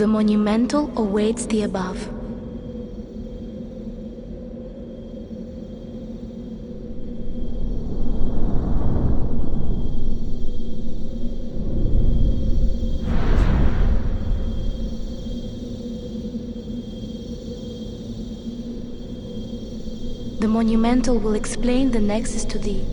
The monumental awaits the above. The monumental will explain the nexus to thee.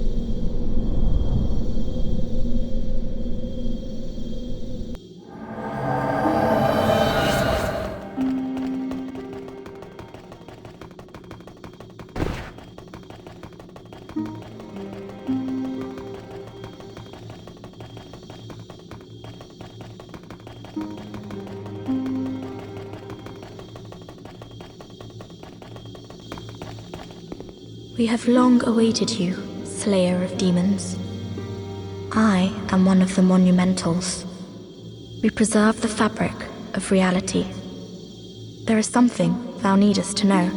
We have long awaited you, Slayer of Demons. I am one of the Monumentals. We preserve the fabric of reality. There is something thou needest to know.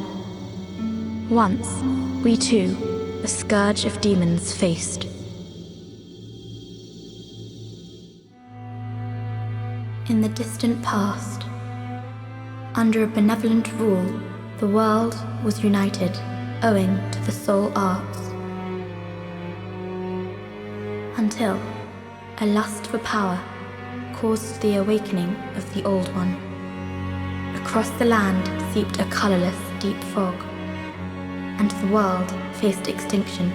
Once, we too, a scourge of demons faced. In the distant past, under a benevolent rule, the world was united owing to the soul arts. Until a lust for power caused the awakening of the Old One. Across the land seeped a colorless, deep fog, and the world faced extinction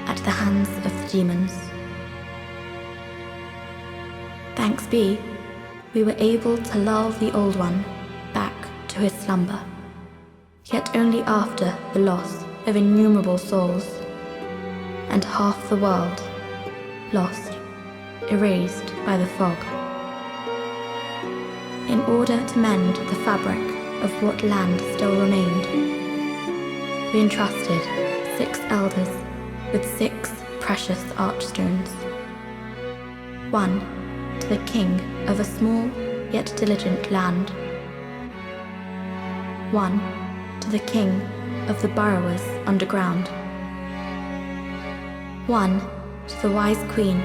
at the hands of the demons. Thanks be, we were able to lull the Old One back to his slumber, yet only after the loss of innumerable souls, and half the world lost, erased by the fog. In order to mend the fabric of what land still remained, we entrusted 6 elders with 6 precious archstones. 1 to the king of a small yet diligent land. 1 to the king of the burrowers underground. 1 to the wise queen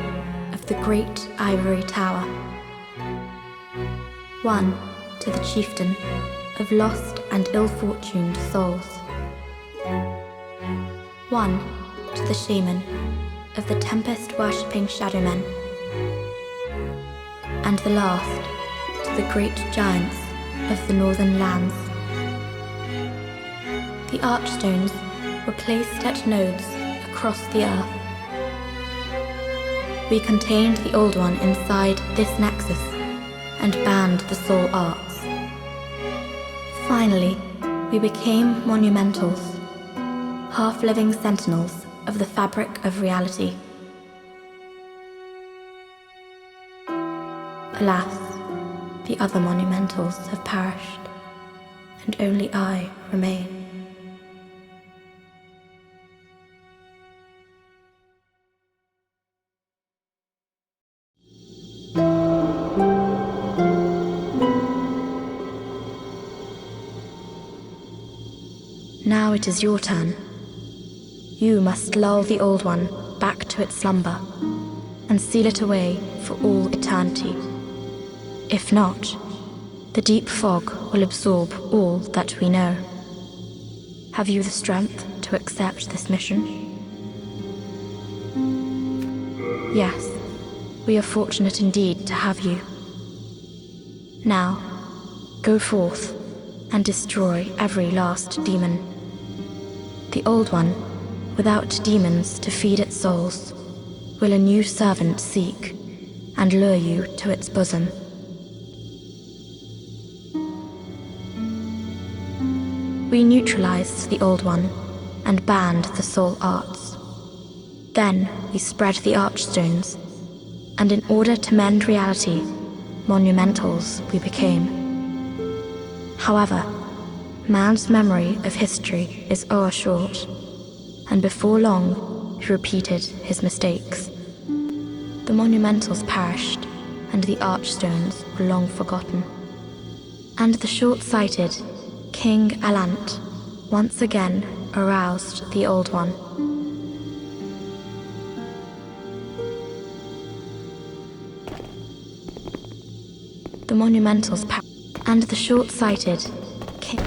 of the great ivory tower. 1 to the chieftain of lost and ill-fortuned souls. 1 to the shaman of the tempest-worshipping shadowmen. and the last to the great giants of the northern lands. The archstones were placed at nodes across the earth. We contained the old one inside this nexus and banned the soul arts. Finally, we became monumentals, half-living sentinels of the fabric of reality. Alas, the other monumentals have perished, and only I remain. Now it is your turn. You must lull the old one back to its slumber and seal it away for all eternity. If not, the deep fog will absorb all that we know. Have you the strength to accept this mission? Yes, we are fortunate indeed to have you. Now, go forth and destroy every last demon. The old one, without demons to feed its souls, will a new servant seek and lure you to its bosom. We neutralized the old one and banned the soul arts. Then we spread the archstones, and in order to mend reality, monumentals we became. However, man's memory of history is o'ershort, and before long he repeated his mistakes. The monumentals perished, and the archstones were long forgotten. And the short-sighted King Alant once again aroused the old one. The monumentals perished, and the short-sighted King...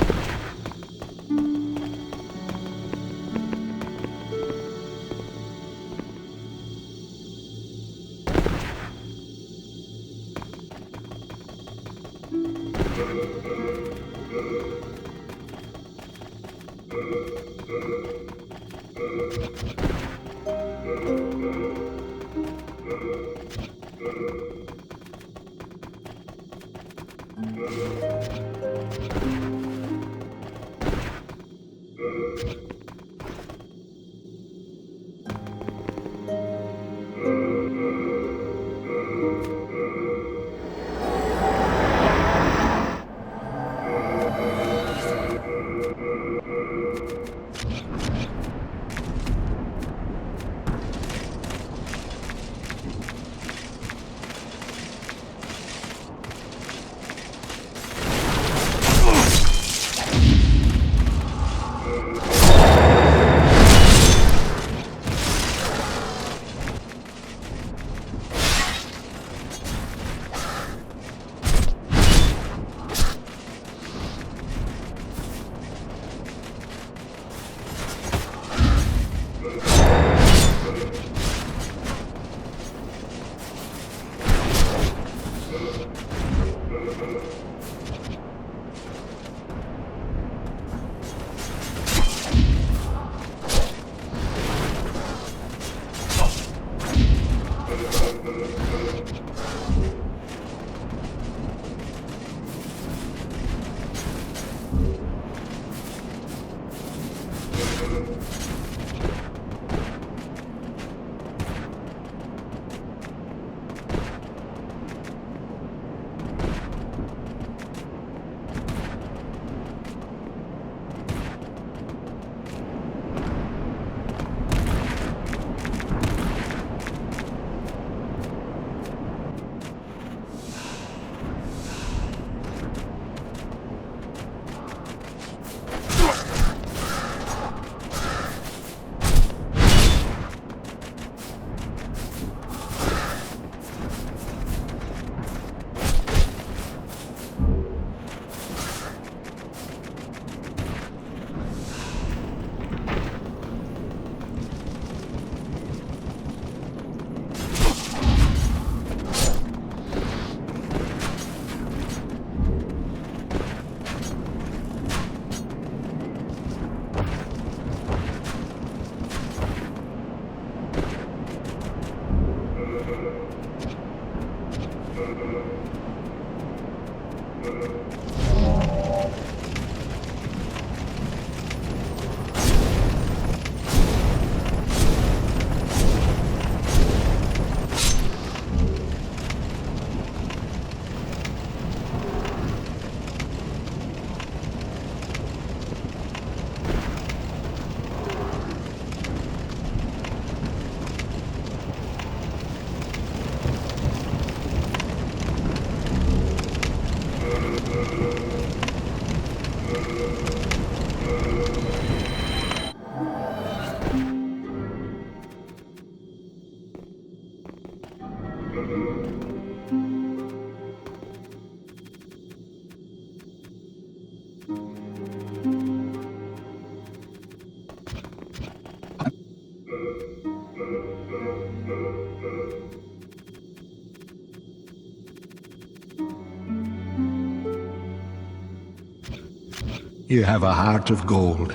You have a heart of gold.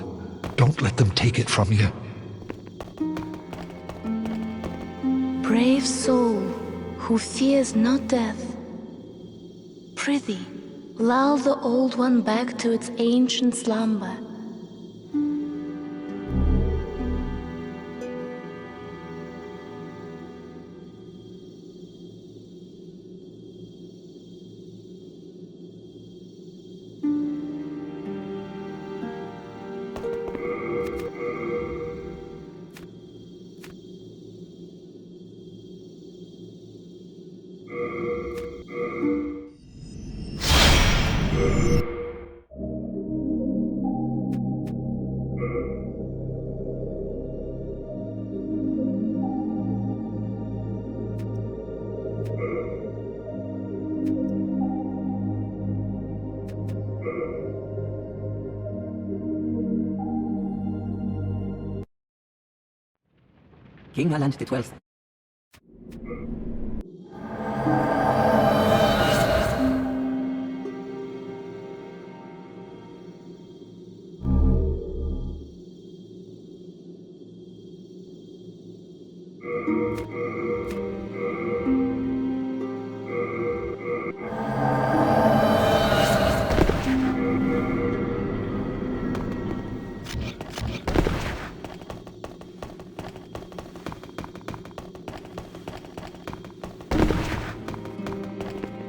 Don't let them take it from you. Brave soul, who fears not death, prithee, lull the old one back to its ancient slumber. King Aland the 12th.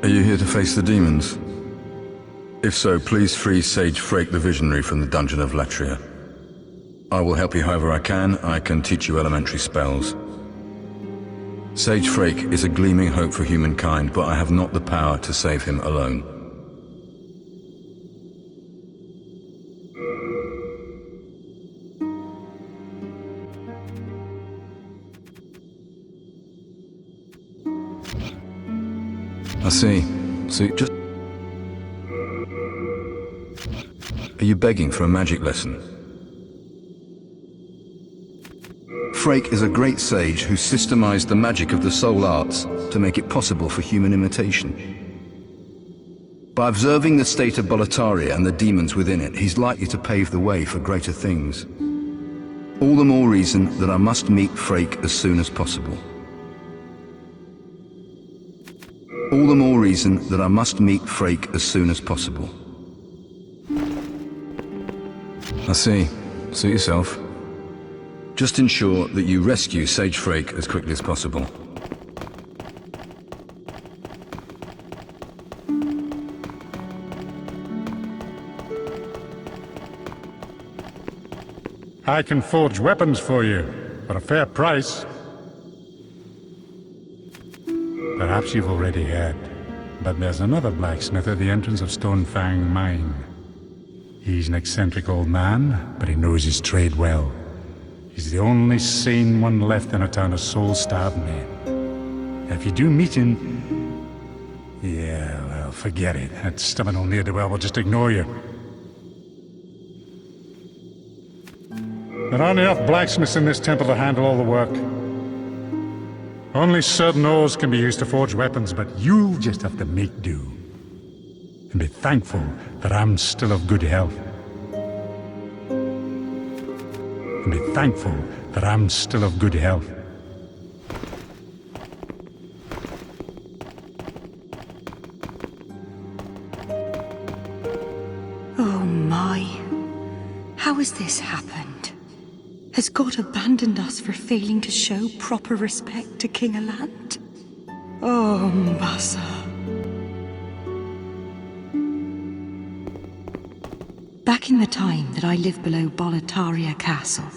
Are you here to face the demons? If so, please free Sage Frake the Visionary from the dungeon of Latria. I will help you however I can. I can teach you elementary spells. Sage Frake is a gleaming hope for humankind, but I have not the power to save him alone. I see. So just... Are you begging for a magic lesson? Frake is a great sage who systemized the magic of the soul arts to make it possible for human imitation. By observing the state of Baltimora and the demons within it, he's likely to pave the way for greater things. All the more reason that I must meet Frake as soon as possible. All the more reason that I must meet Frake as soon as possible. I see. Suit yourself. Just ensure that you rescue Sage Frake as quickly as possible. I can forge weapons for you, for a fair price. Perhaps you've already heard, but there's another blacksmith at the entrance of Stonefang Mine. He's an eccentric old man, but he knows his trade well. He's the only sane one left in a town of soul-starved men. If you do meet him, yeah, well, forget it. That stubborn old ne'er-do-well will just ignore you. There aren't enough blacksmiths in this temple to handle all the work. Only certain ores can be used to forge weapons, but you'll just have to make do. And be thankful that I'm still of good health. And be thankful that I'm still of good health. Oh my. How has this happened? Has God abandoned us for failing to show proper respect to King Aland? Oh, Mbasa. Back in the time that I lived below Boletaria Castle,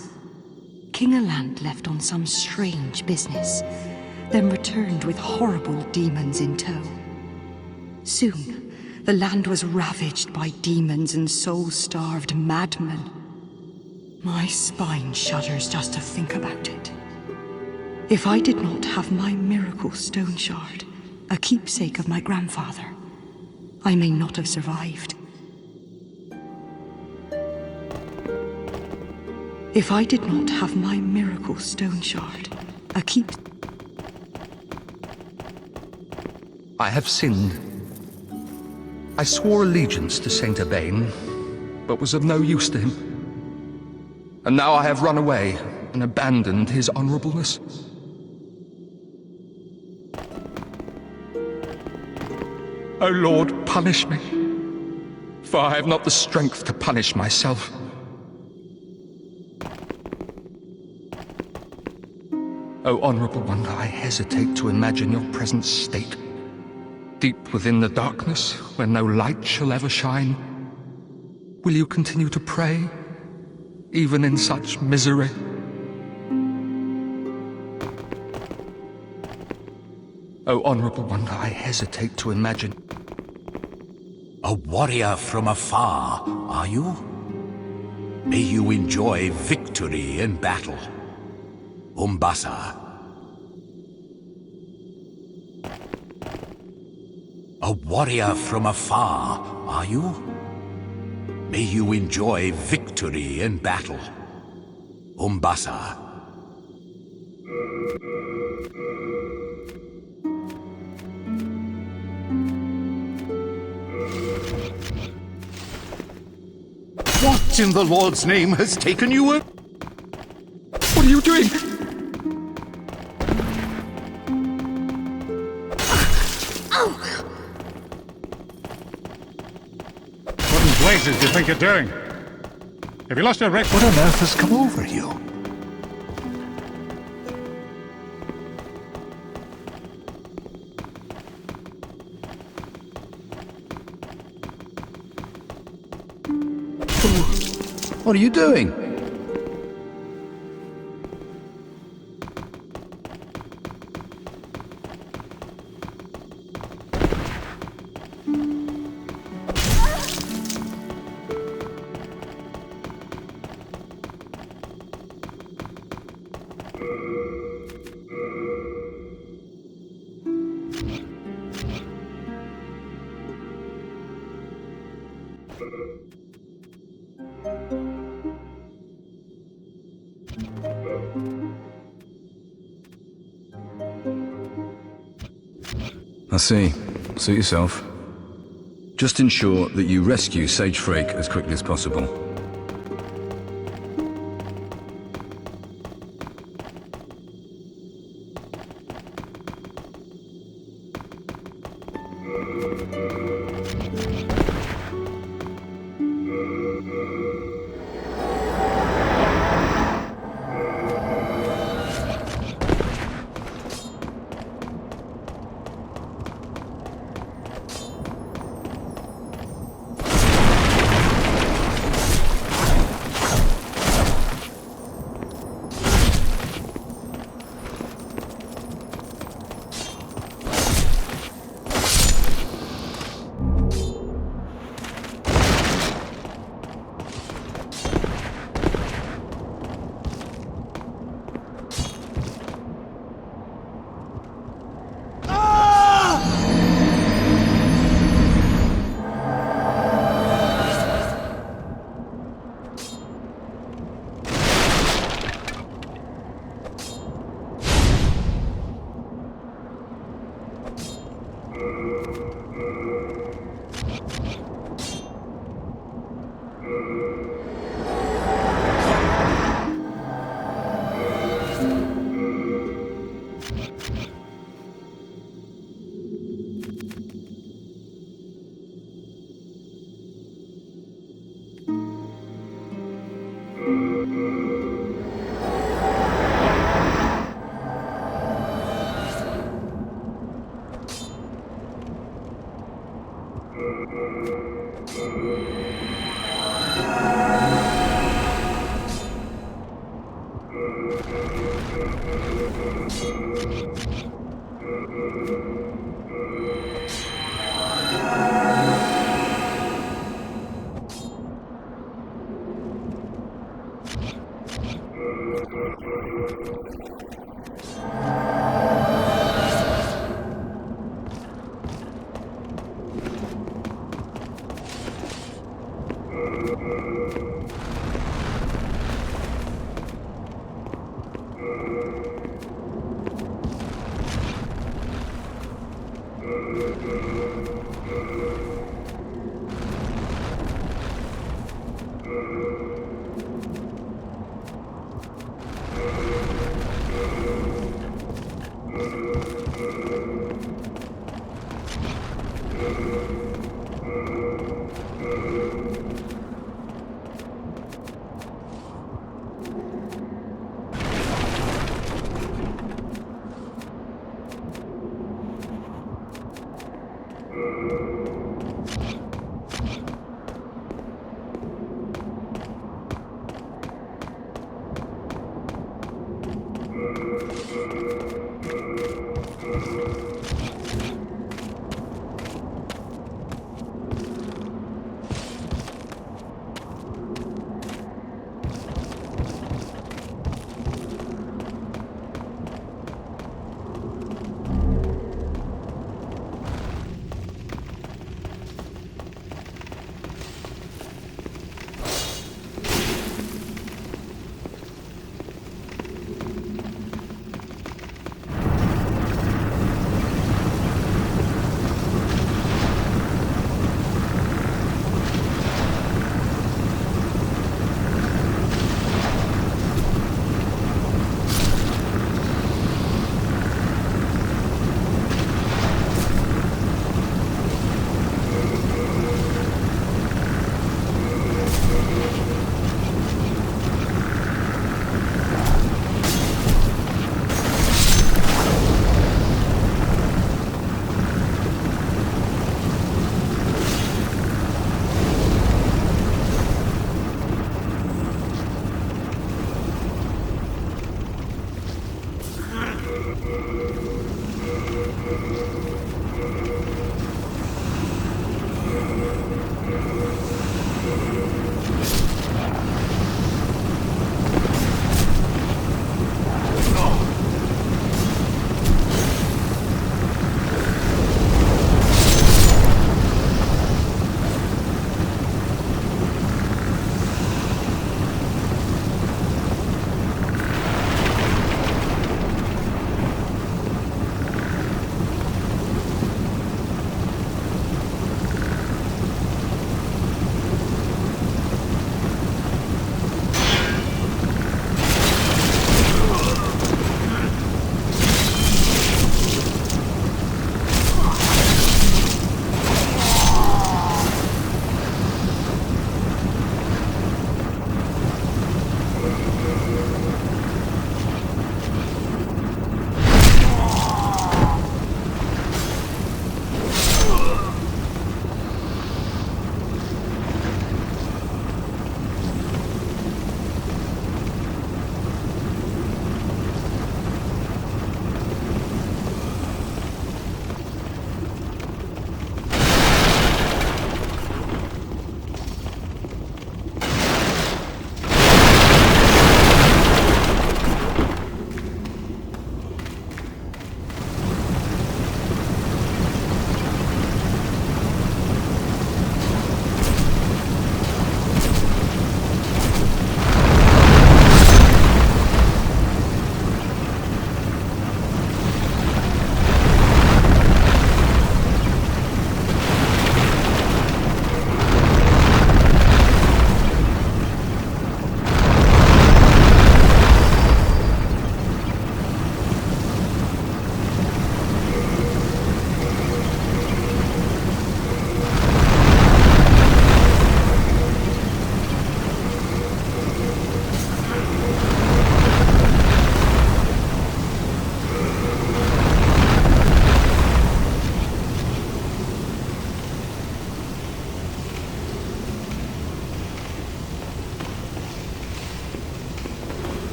King Aland left on some strange business, then returned with horrible demons in tow. Soon, the land was ravaged by demons and soul-starved madmen. My spine shudders just to think about it. If I did not have my miracle stone shard, a keepsake of my grandfather, I may not have survived. If I did not have my miracle stone shard, a keep... I have sinned. I swore allegiance to Saint Urbain, but was of no use to him. And now I have run away and abandoned his honorableness. O Lord, punish me, for I have not the strength to punish myself. O Honorable One, I hesitate to imagine your present state. Deep within the darkness, where no light shall ever shine, will you continue to pray, even in such misery? O Honorable One, I hesitate to imagine... A warrior from afar, are you? May you enjoy victory in battle. Umbasa. A warrior from afar, are you? May you enjoy victory in battle. Umbasa. What in the Lord's name has taken you? What are you doing? What in blazes do you think you're doing? Have you lost your What on earth has come over you? What are you doing? I see. Suit yourself. Just ensure that you rescue Sage Frake as quickly as possible.